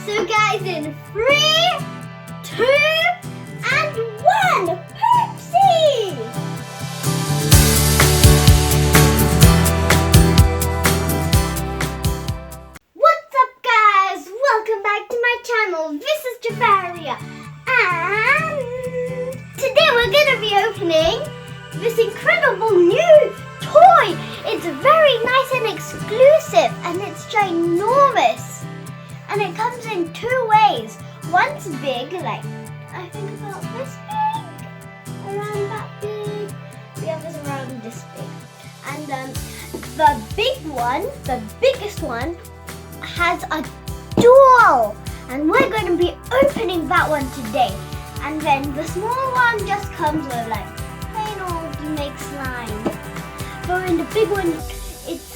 So guys, in 3, 2, and 1, Poopsie! What's up guys? Welcome back to my channel. This is Jafaria. And today we're going to be opening this incredible new toy. It's very nice and exclusive and it's ginormous. And it comes in 2 ways. One's big, like I think about this big, around that big. The other's around this big. And the big one, the biggest one, has a doll. And we're going to be opening that one today. And then the small one just comes with like plain old you make slime. But in the big one, it's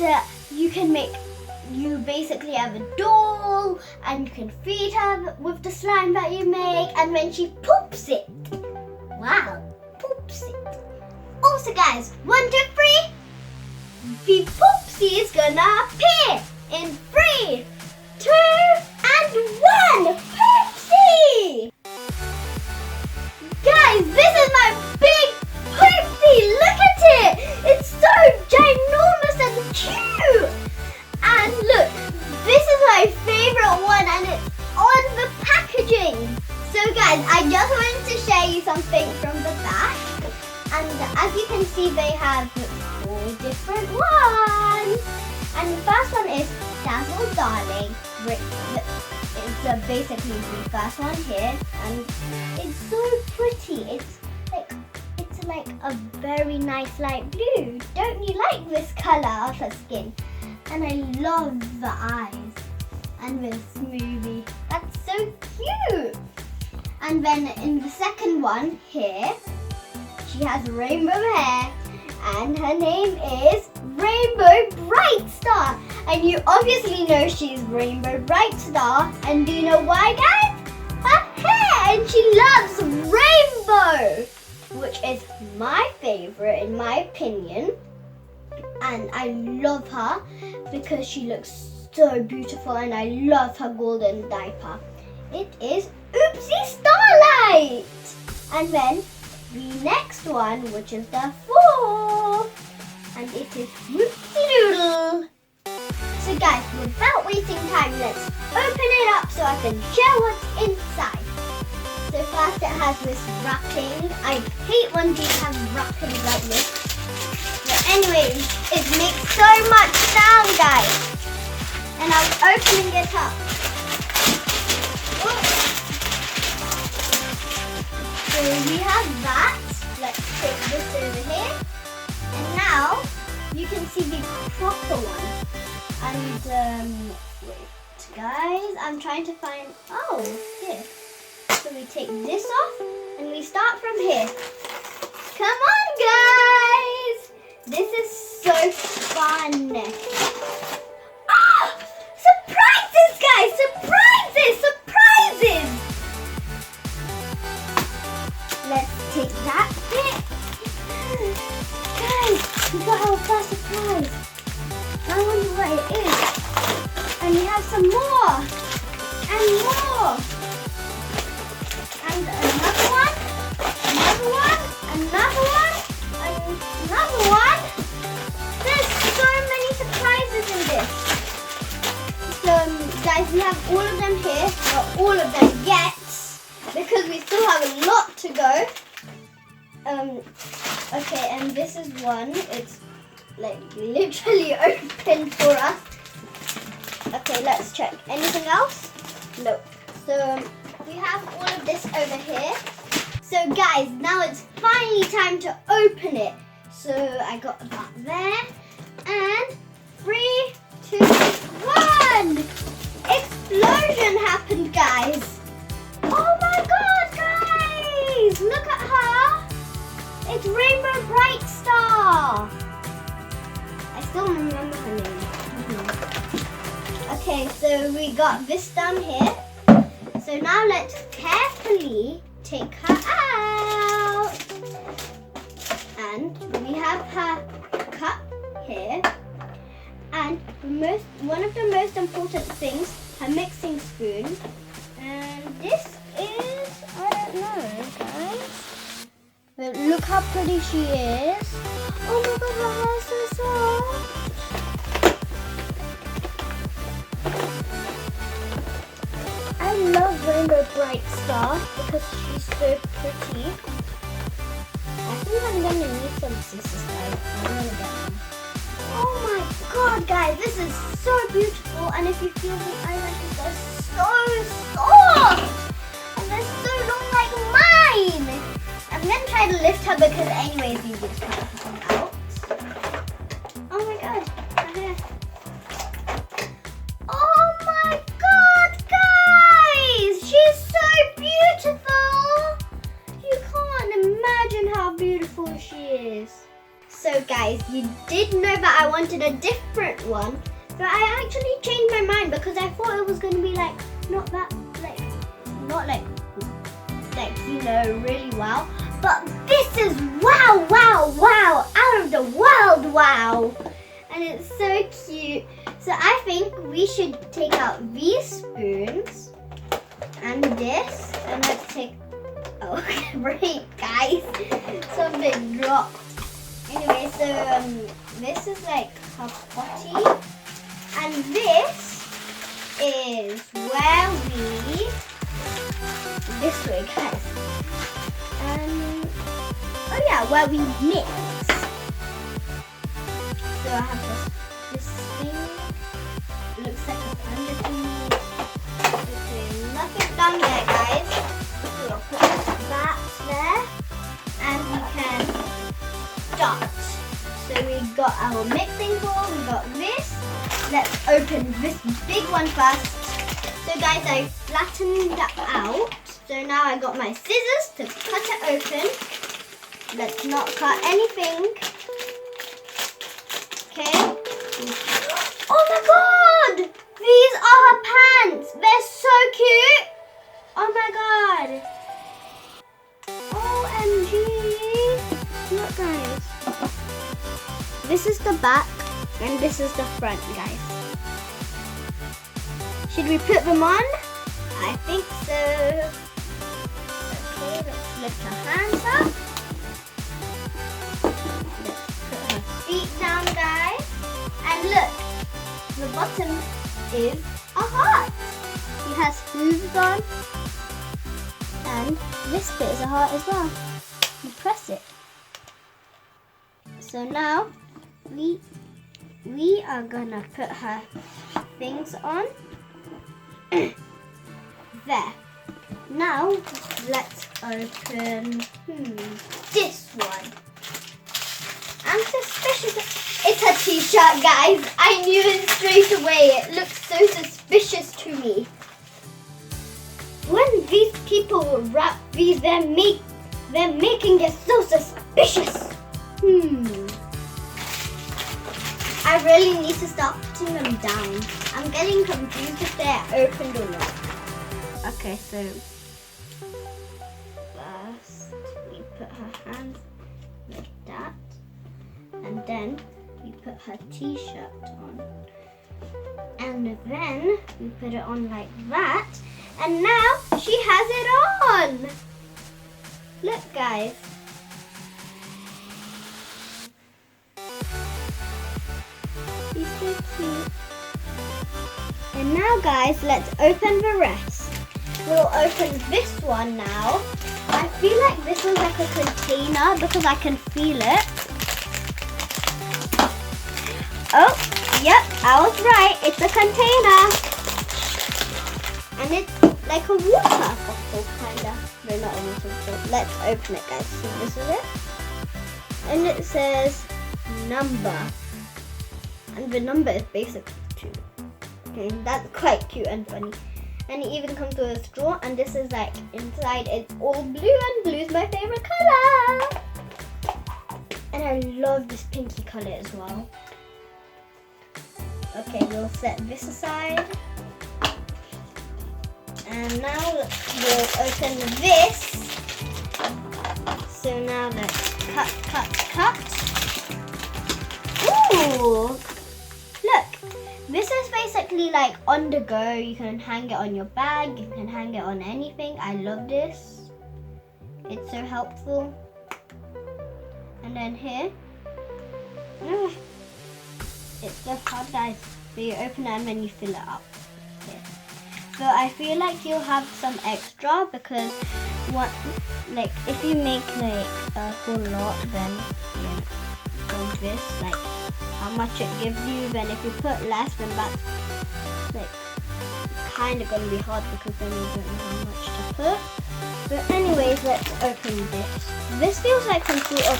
you basically have a doll and you can feed her with the slime that you make, and then she poops it. Wow, poops it. Also guys, 1, 2, 3, the Poopsie is gonna appear in 3, 2, and 1, Poopsie! Guys, this is my big Poopsie, look at it! It's so ginormous and cute! And look, this is my favorite one and it's on the packaging. So guys, I just wanted to show you something from the back. And as you can see, they have 4 different ones. And the first one is Dazzle Darling. It's basically the first one here. And it's so pretty. It's like a very nice light blue. Don't you like this color of her skin? And I love the eyes and the smoothie. That's so cute. And then in the second one here, she has rainbow hair and her name is Rainbow Bright Star. And you obviously know she's Rainbow Bright Star. And do you know why, guys? Her hair, and she loves rainbow, which is my favorite in my opinion. And I love her because she looks so beautiful and I love her golden diaper. It is Poopsie Starlight! And then the next one, which is the 4th, and it is Poopsie Doodle. So guys, without wasting time, let's open it up so I can show what's inside. So first it has this wrapping. I hate when these have wrapping like this. But anyways, it makes so much sound, guys. And I'm opening it up. Oops. So we have that. Let's take this over here. And now you can see the proper one. And wait, guys, I'm trying to find. Oh, here. So we take this off and we start from here. Come on, guys! This is so fun. Ah! Surprises, guys! Surprises! Surprises! Let's take that bit. Guys, we got our first surprise. I wonder what it is. And we have some more. And more. And another one. Another one. Another one. Another one. There's so many surprises in this. So guys, we have all of them here. Not all of them yet, because we still have a lot to go. Okay, and this is one. It's like literally open for us. Okay, let's check. Anything else? No. So we have all of this over here. So guys, now it's finally time to open it. So I got that there. And 3, 2, 1. Explosion happened, guys. Oh my god, guys. Look at her. It's Rainbow Bright Star. I still remember her name. Okay, so we got this down here. So now let's carefully take her out. And we have her cup here. And one of the most important things, her mixing spoon. how pretty she is. Oh my god, her hair is so soft. I love Rainbow Bright Star because she's so pretty. I think I'm gonna need some scissors guys. I'm gonna get them. Oh my god guys, this is so beautiful, and if you feel the eyelashes are so soft and they're so long like mine. I'm gonna try to lift her because anyways you just can't put them out. Oh my god, her hair. Oh my god guys, she's so beautiful. You can't imagine how beautiful she is. So guys, you did know that I wanted a different one, but I actually changed my mind because I thought it was going to be like not you know, really wow. But this is wow, wow, wow, out of the world wow. And it's so cute. So I think we should take out these spoons and this, and let's take, oh great guys, something dropped. Anyway, so this is like her potty, and this is where we, this way guys, oh yeah, where we mix. So I have this thing, looks like a panda thingy. Okay, nothing done yet guys. So we'll put that there, and we can start. So we got our mixing bowl, we got this. Let's open this big one first. So guys, I flattened that out. So now I got my scissors to cut it open. Let's not cut anything. Okay. Oh my god! These are her pants. They're so cute. Oh my god. OMG. Look guys. This is the back and this is the front guys. Should we put them on? I think so. Okay, let's lift her hands up. Let's put her feet down guys. And look, the bottom is a heart. It has hooves on. And this bit is a heart as well. You press it. So now we are gonna put her things on. There. Now let's open this one. I'm suspicious. It's a t-shirt, guys. I knew it straight away. It looks so suspicious to me. When these people wrap these, they're making it so suspicious. I really need to start putting them down. I'm getting confused if they're opened or not. Okay, so first we put her hands like that, and then we put her t-shirt on, and then we put it on like that, and now she has it on. Look guys. She's so cute. And now guys, let's open the rest. We'll open this one now. I feel like this one's like a container because I can feel it. Oh, yep, I was right. It's a container. And it's like a water bottle, kinda. No, not a water bottle. Let's open it, guys. So this is it. And it says number. And the number is basically 2. Okay, that's quite cute and funny. And it even comes with a straw, and this is like inside it's all blue, and blue is my favorite color. And I love this pinky color as well. Okay, we'll set this aside. And now we'll open this. So now let's cut. Ooh! Look, this is basically like on the go. You can hang it on your bag, you can hang it on anything. I love this. It's so helpful. And then here, it's just hard, guys. So you open it and then you fill it up. Here. So I feel like you'll have some extra because like if you make like a whole lot, then from this, like how much it gives you. Then if you put less, then that's like kind of gonna be hard because then you don't know how much to put. But anyways, let's open this. This feels like some sort of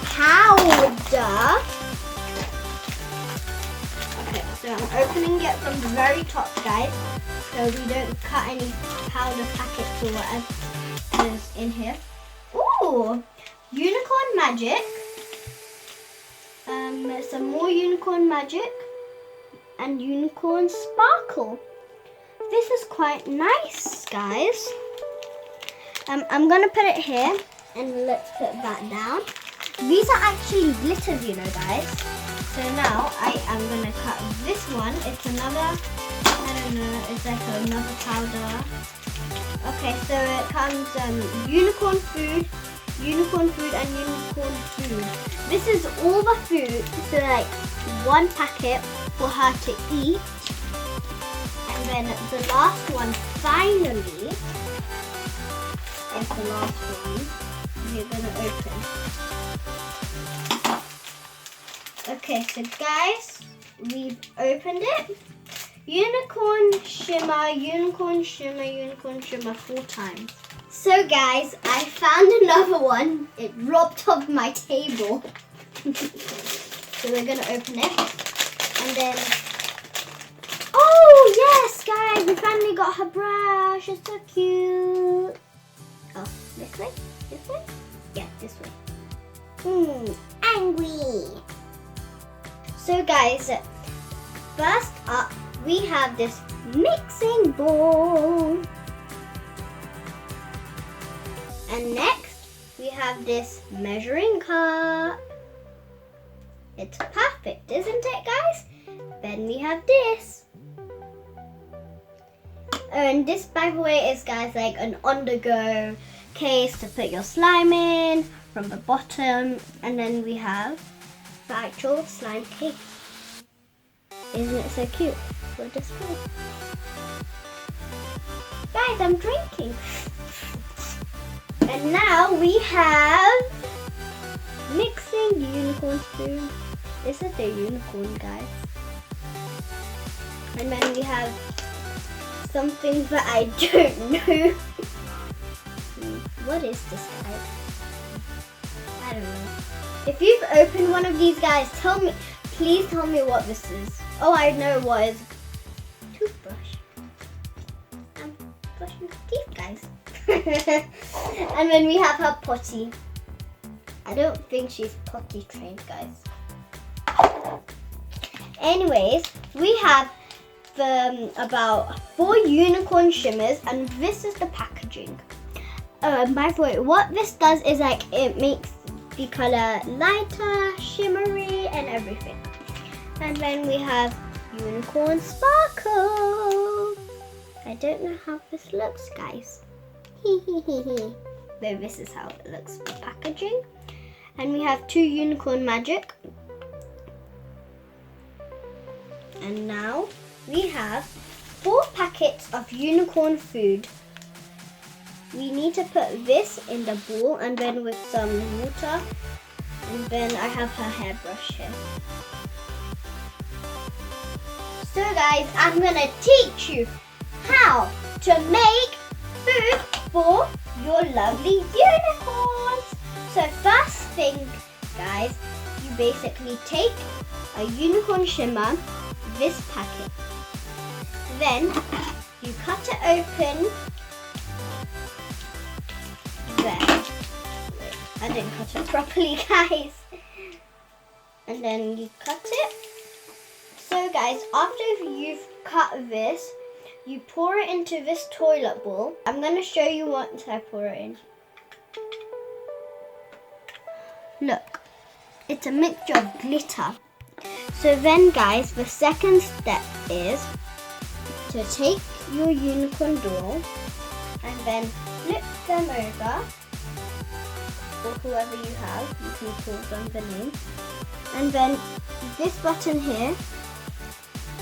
powder. Okay, so I'm opening it from the very top, guys, so we don't cut any powder packets or whatever is in here. Ooh, unicorn magic. Some more unicorn magic and unicorn sparkle. This is quite nice, guys. I'm gonna put it here and let's put that down. These are actually glitters, you know, guys. So now I am gonna cut this one. It's another, I don't know, it's like another powder. Okay, so it comes unicorn food, and unicorn food. This is all the food, so like one packet for her to eat. And then the last one, finally, is the last one you're gonna open. Okay, so guys, we've opened it. Unicorn shimmer, unicorn shimmer, unicorn shimmer 4 times. So guys, I found another one. It dropped off my table. So we're gonna open it. And then, oh yes guys, we finally got her brush. It's so cute. Oh, this way? This way? Yeah, this way. Angry. So guys, first up we have this mixing bowl. And next we have this measuring cup. It's perfect, isn't it, guys? Then we have this. And this, by the way, is, guys, like an on-the-go case to put your slime in from the bottom. And then we have the actual slime case. Isn't it so cute for display? Guys, I'm drinking. And now we have mixing unicorn spoon. This is the unicorn, guys. And then we have something that I don't know. What is this, guys? I don't know. If you've opened one of these, guys, tell me. Please tell me what this is. Oh, I know what is. Toothbrush. I'm brushing my teeth, guys. And then we have her potty. I don't think she's potty trained, guys. Anyways, we have about 4 unicorn shimmers, and this is the packaging. By the way, what this does is like it makes the color lighter, shimmery, and everything. And then we have unicorn sparkle. I don't know how this looks, guys. So this is how it looks for packaging. And we have 2 unicorn magic. And now we have 4 packets of unicorn food. We need to put this in the bowl and then with some water. And then I have her hairbrush here. So guys, I'm gonna teach you how to make food for your lovely unicorns. So first thing, guys, you basically take a unicorn shimmer, this packet. Then you cut it open. There. Wait, I didn't cut it properly, guys. And then you cut it. So guys, after you've cut this, you pour it into this toilet bowl. I'm going to show you once I pour it in. Look, it's a mixture of glitter. So then guys, the second step is to take your unicorn doll and then flip them over or whoever you have, you can call them the name. And then this button here,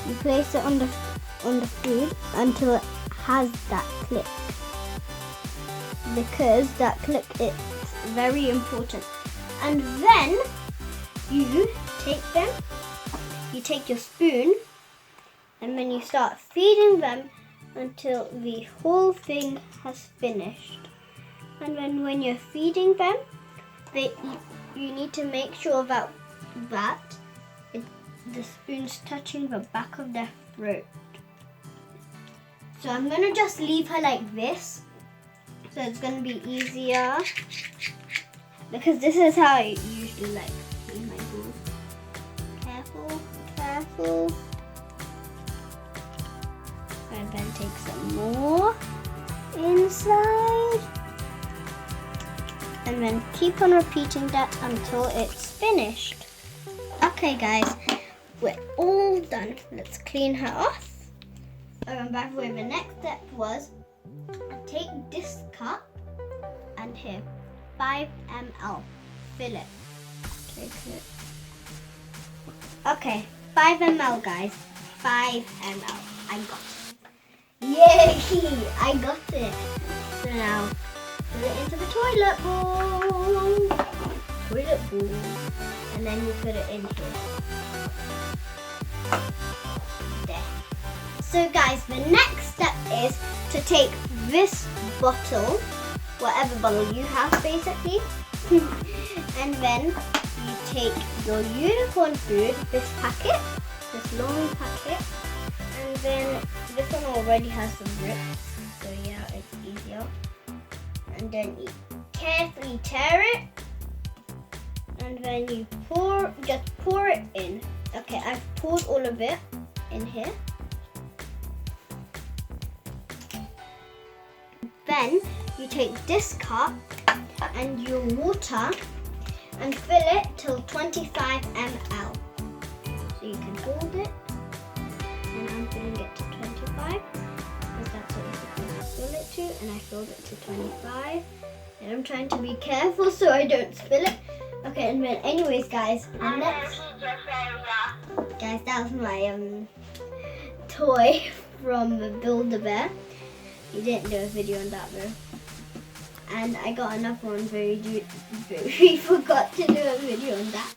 you place it on the food until it has that click, because that click is very important. And then you take your spoon, and then you start feeding them until the whole thing has finished. And then when you're feeding them, you need to make sure that the spoon's touching the back of their throat. So I'm gonna just leave her like this, so it's gonna be easier, because this is how I usually like feed my food. Careful, careful. And then take some more inside. And then keep on repeating that until it's finished. Okay guys, we're all done. Let's clean her off. And by the way, the next step was take this cup and here, 5 ml, fill it. Take it. Okay, 5 ml guys, 5 ml, I got it. Yay, I got it. So now, put it into the toilet bowl. And then you put it in here. There. So guys, the next step is to take this bottle, whatever bottle you have basically, and then you take your unicorn food, this packet, this long packet, and then this one already has some rips, so yeah, it's easier. And then you carefully tear it, and then you just pour it in. Okay, I've poured all of it in here. Then you take this cup and your water and fill it till 25 ml. So you can hold it, and I'm filling it to 25 because that's what you're supposed to fill it to, and I filled it to 25. And I'm trying to be careful so I don't spill it. Okay, and then anyways guys, the next... Guys, that was my toy from the Build-A-Bear. You didn't do a video on that though. And I got another one we forgot to do a video on that.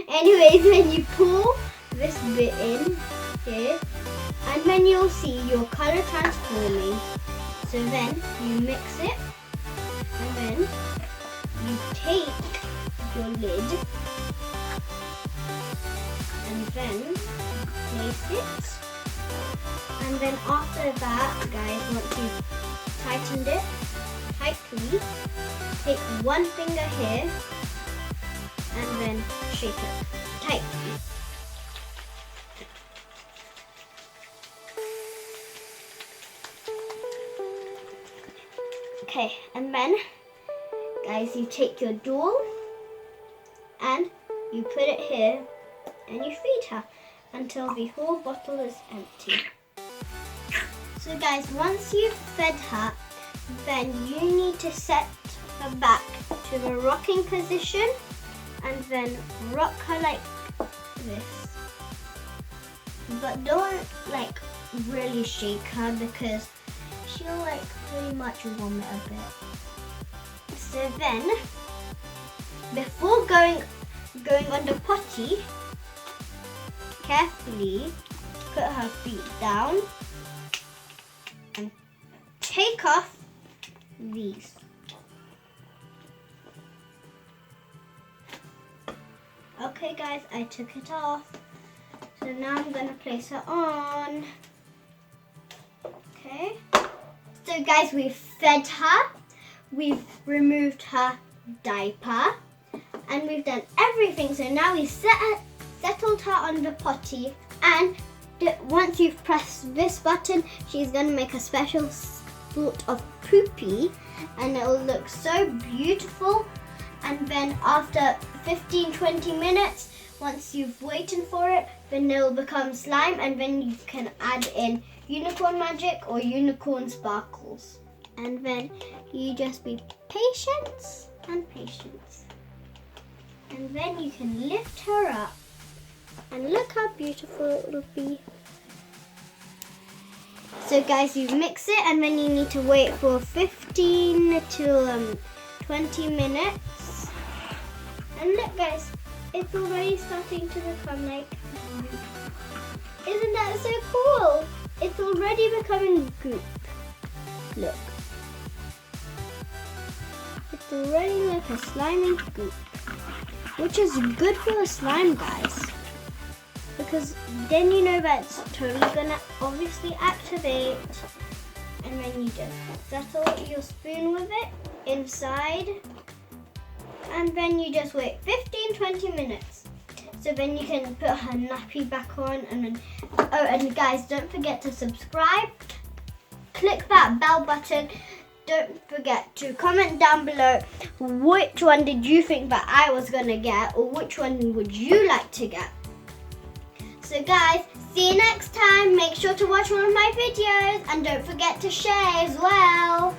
Anyways, when you pour this bit in here, and then you'll see your color transforming. So then you mix it, and then you take your lid and then place it. And then after that, guys, once you've tightened it tightly, take one finger here and then shake it tightly. Okay, and then, guys, you take your doll and you put it here and you feed her until the whole bottle is empty. So guys, once you've fed her, then you need to set her back to the rocking position and then rock her like this. But don't like really shake her because she'll like pretty much vomit a bit. So then, before going on the potty, carefully put her feet down and take off these. Okay guys, I took it off. So now I'm going to place her on. Okay. So guys, we've fed her, we've removed her diaper, and we've done everything. So now we've settled her on the potty, and once you've pressed this button, she's going to make a special sort of poopy, and it will look so beautiful. And then after 15-20 minutes, once you've waited for it, then it will become slime, and then you can add in unicorn magic or unicorn sparkles. And then you just be patient and patient. And then you can lift her up. And look how beautiful it will be. So guys, you mix it and then you need to wait for 15 to 20 minutes. And look guys, it's already starting to become like, isn't that so cool? It's already becoming goop. Look. It's already like a slimy goop. Which is good for the slime, guys. Because then you know that it's totally gonna obviously activate. And then you just settle your spoon with it inside. And then you just wait 15-20 minutes. So then you can put her nappy back on. And then, oh, and guys, don't forget to subscribe. Click that bell button. Don't forget to comment down below which one did you think that I was gonna get, or which one would you like to get. So guys, see you next time. Make sure to watch one of my videos and don't forget to share as well.